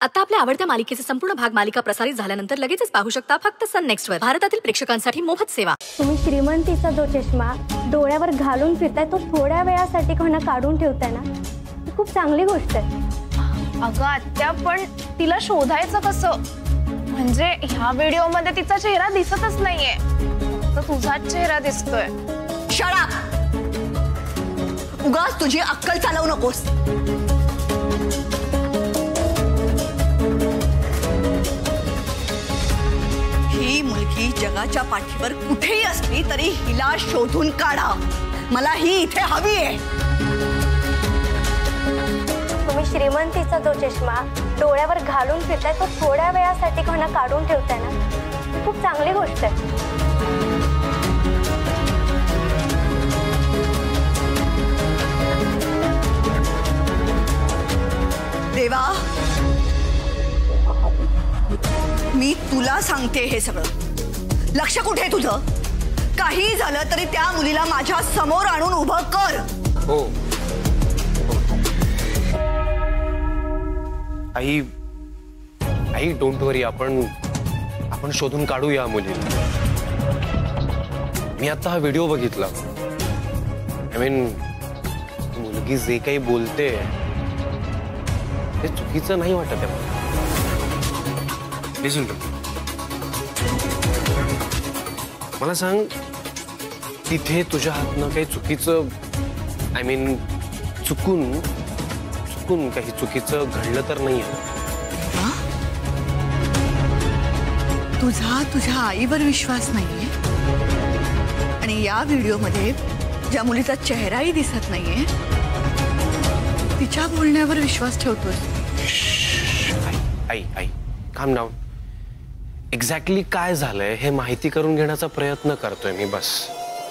आता आपल्या आवडत्या मालिकेचे संपूर्ण भाग मालिका प्रसारित झाल्यानंतर लगेचच पाहू शकता फक्त सन नेक्स्ट वर. भारतातील प्रेक्षकांसाठी मोफत सेवा. तुम्ही श्रीमंतीचा जो चष्मा डोळ्यावर घालून फिरताय तो थोड्या वेळासाठी कोणा काढून ठेवताय ना, ही खूप चांगली गोष्ट आहे. अगं आत्या, पण तिला शोधायचं कसं? म्हणजे ह्या व्हिडिओ मध्ये तिचा चेहरा दिसतच नाहीये, फक्त तुझाच चेहरा दिसतोय. Shut up. उगाच तुझी अक्कल चालवू नकोस. ही मुलगी जगाच्या पाठीवर कुठेही असली तरी हिला शोधून काढा. मला ही इथे हवी आहे. तुम्ही श्रीमंतीचा जो चष्मा डोळ्यावर घालून फिरताय तो थोड्या वेळासाठी कोणा काढून ठेवताय ना, ही खूप चांगली गोष्ट आहे. देवा, मी तुला सांगते हे सगळं. लक्ष कुठे आहे तुझं? काही झालं तरी त्या मुलीला माझ्या समोर आणून उभं कर. हो आई, आई डोंट वरी, आपण शोधून काढू या मुलीला. मी आता हा व्हिडिओ बघितला. आय मीन मुलगी जे काही बोलते ते चुकीचं नाही वाटत आहे मला. लिसन टू, मला सांग, तिथे तुझ्या हातनं काही चुकीचं, आय मीन चुकून काही चुकीचं घडलं तर नाही आहे? तुझा तुझ्या आईवर विश्वास नाहीये आणि या व्हिडिओमध्ये ज्या मुलीचा चेहराही दिसत नाहीये तिच्या बोलण्यावर विश्वास ठेवतोस. आई आई काम डाऊन. एक्झॅक्टली काय झालंय हे माहिती करून घेण्याचा प्रयत्न करतोय मी. बस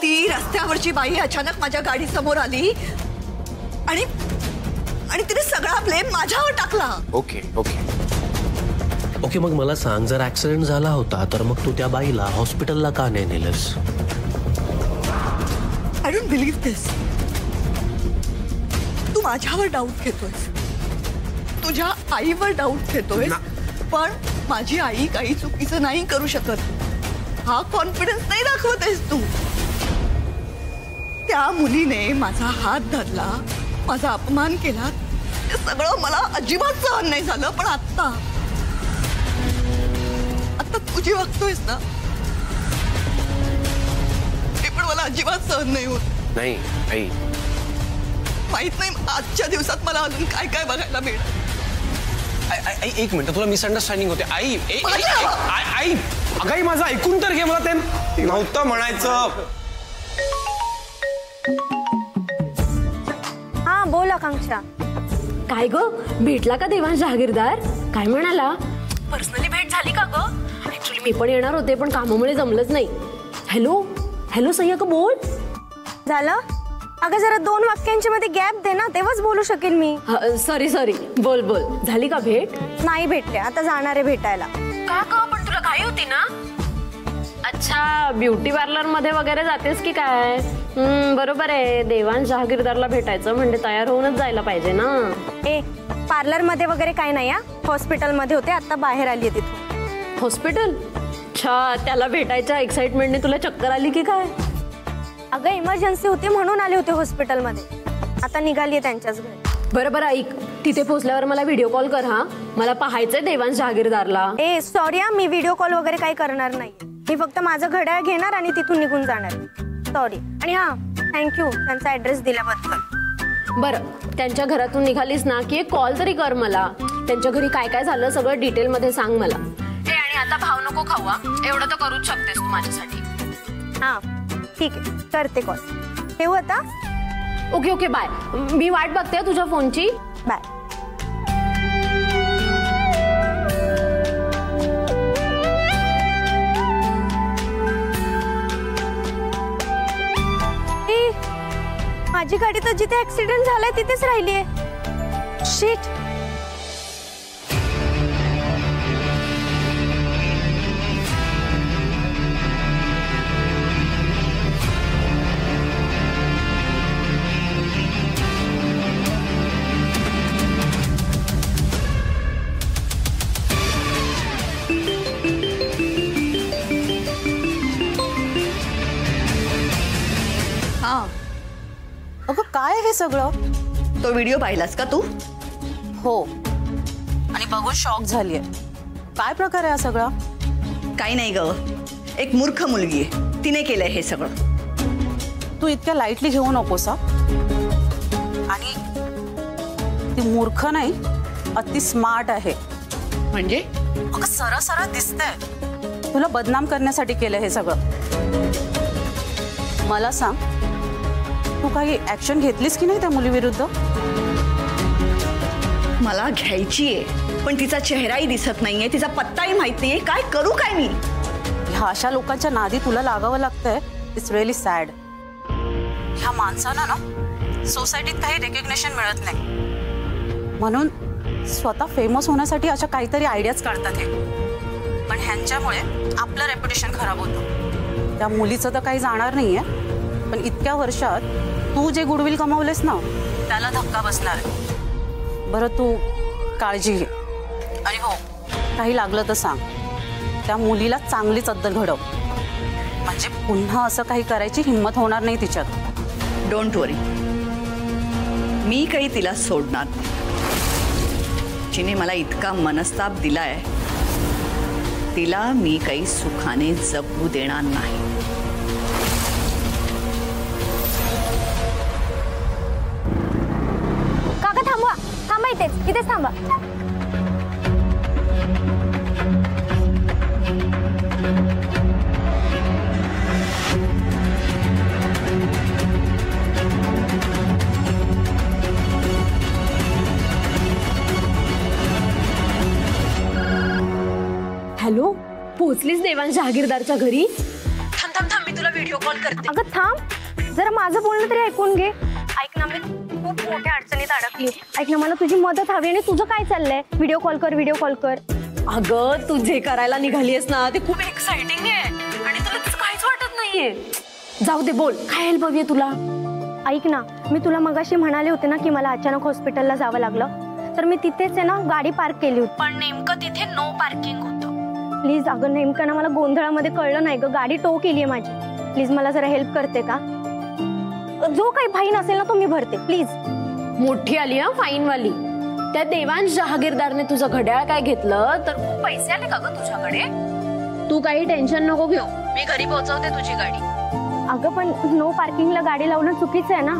ती रस्त्यावरची बाई अचानक माझ्या गाडी समोर आली आणि तिने सगळा ब्लेम माझ्यावर टाकला. ओके ओके ओके, मग मला सांग, जर ऍक्सिडेंट झाला होता तर मग तू त्या बाईला हॉस्पिटलला का नाही नेलंस? आय डोंट बिलीव्ह दिस. तू माझ्यावर डाऊट घेतोयस, तुझ्या आईवर डाऊट घेतोयस, पण माझी आई काही चुकीचं नाही करू शकत हा कॉन्फिडन्स नाही दाखवत आहेस तू. त्या मुलीने माझा हात धरला, माझा अपमान केला, हे सगळं मला अजिबात सहन नाही झालं. पण आता तुझी वागतोयस ना, ते पण मला अजिबात सहन नाही होत. नाही आई, माहित नाही आजच्या दिवसात मला अजून काय काय बघायला मिळेल. एक मिनिट, तुला मिसअंडरस्टँडिंग होते. आई आई अगं, माझं ऐकून तर घे. मला ते नव्हतं म्हणायचं. हा बोल आकांक्षा. काय ग, भेटला का देवांश जहागीरदार? काय म्हणाला? पर्सनली भेट झाली का ग? ऍक्च्युली मी पण येणार होते पण कामामुळे जमलंच नाही. हॅलो हॅलो सह्याक बोल. झालं? अगं जरा 2 वाक्यांच्या मध्ये गॅप दे ना, तेव्हाच बोलू शकेल मी. सॉरी बोल बोल. झाली का भेट? नाही भेटले, आता जाणार आहे भेटायला. का ग, पण तुला घाई होती ना? अच्छा, ब्युटी पार्लर मध्ये वगैरे जातेस की काय? बरोबर आहे, देवांश जहागीरदारला भेटायचं म्हणजे तयार होऊनच जायला पाहिजे ना. ए, पार्लर मध्ये वगैरे काय नाही, हॉस्पिटल मध्ये होते, आता बाहेर आली आहे तिथून. हॉस्पिटल? अच्छा, त्याला भेटायच्या एक्साइटमेंटने तुला चक्कर आली की काय? अगं इमर्जन्सी होती म्हणून आले होते हॉस्पिटलमध्ये, आता निघाली त्यांच्याच घरी. बरं ऐक, तिथे पोहोचल्यावर मला व्हिडिओ कॉल कर हा, मला पाहायचंय देवांश जहागीरदारला. ए सॉरी, मी व्हिडिओ कॉल वगैरे काही करणार नाही. मी फक्त माझं घड्याळ घेणार आणि तिथून निघून जाणार. सॉरी. आणि हा, थँक्यू त्यांचा ऍड्रेस दिल्याबद्दल. बरं, त्यांच्या घरातून निघालीस ना की एक कॉल तरी कर मला. त्यांच्या घरी काय काय झालं सगळं डिटेल मध्ये सांग मला. आणि आता भाव नको खावा, एवढं तर करूच शकतेस तू माझ्यासाठी. हा ठीक आहे, करते कॉल. ठेवू आता? Okay okay bye. मी वाट बघते तुझ्या फोनची. बाय. माझी गाडी तर जिथे ऍक्सिडेंट झालाय तिथेच राहिलीये. शिट. हे सगळं? तो व्हिडिओ पाहिलास का तू? हो, आणि बघून शॉक झालीये. काय प्रकार आहे हा सगळा? काही नाही ग, एक मूर्ख मुलगी आहे, तिने केलंय हे सगळं. तू इतक्या लाईटली घेऊ नकोस. आणि ती मूर्ख नाही, अति स्मार्ट आहे. म्हणजे अगं सरळ सरळ दिसतंय तुला बदनाम करण्यासाठी केलं हे सगळं. मला सांग, तू काही ऍक्शन घेतलीस की नाही त्या मुलीविरुद्ध? मला घ्यायची आहे, पण तिचा चेहराही दिसत नाहीये, तिचा पत्ताही माहित नाहीये. काय करू काय मी? ह्या अशा लोकांच्या नादी तुला लागावं लागतंय. It's really sad. ह्या माणसांना ना सोसायटीत काही रेकग्नेशन मिळत नाही, म्हणून स्वतः फेमस होण्यासाठी अशा काहीतरी आयडियाज काढतात हे. पण ह्यांच्यामुळे आपलं रेप्युटेशन खराब होतं. त्या मुलीचं तर काही जाणार नाहीये, पण इतक्या वर्षात तू जे गुडविल कमावलेस ना त्याला धक्का बसणार आहे. बरं, तू काळजी घे. आणि हो, काही लागलं तर सांग. त्या मुलीला चांगलीच अद्दल घडव, म्हणजे पुन्हा असं काही करायची हिंमत होणार नाही तिच्यात. डोंट वरी, मी काही तिला सोडणार नाही. जिने मला इतका मनस्ताप दिलाय, तिला मी काही सुखाने जगू देणार नाही. काका थांबवा, थांबा, इथेच थांबा. हॅलो, पोहोचलीस देवांश जहागीरदारच्या घरी? थांब थांब थांब, मी तुला व्हिडिओ कॉल करते. अगं थांब जरा, माझं बोलणं तरी ऐकून घे. ऐक ना, मी खूप मोठ्या अडचणीत अडकली. ऐक ना, मला तुझी मदत हवी. आणि तुझं काय चाललंय? व्हिडिओ कॉल कर, व्हिडिओ कॉल कर. अगं, तू जे करायला निघालीस ना ते खूप एक्साइटिंग आहे, आणि तुला तसं काहीच वाटत नाहीये. जाऊ दे, बोल, काय हेल्प हवी आहे तुला? ऐक ना, मी तुला मगाशी म्हणाले होते ना की मला अचानक हॉस्पिटलला जावं लागलं, तर मी तिथेच आहे ना गाडी पार्क केली होती. पण नेमकं तिथे नो पार्किंग होतं. प्लीज अगं, नेमकं ना मला गोंधळामध्ये कळलं नाही ग, गाडी टो केली आहे माझी. प्लीज मला जरा हेल्प करते का? जो काही फाईन असेल ना तो मी भरते, प्लीज. मोठी आली हा फाईन वाली. त्या देवांश जहागीरदारने तुझं घड्याळ काय घेतलं तर खूप पैसे आले का ग तुझ्याकडे? तू काही टेन्शन नको घेऊ, मी घरी पोहोचवते तुझी गाडी. अगं पण नो पार्किंगला गाडी लावणं चुकीचं आहे ना.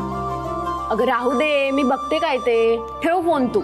अगं राहू दे, मी बघते काय ते. ठेव फोन तू.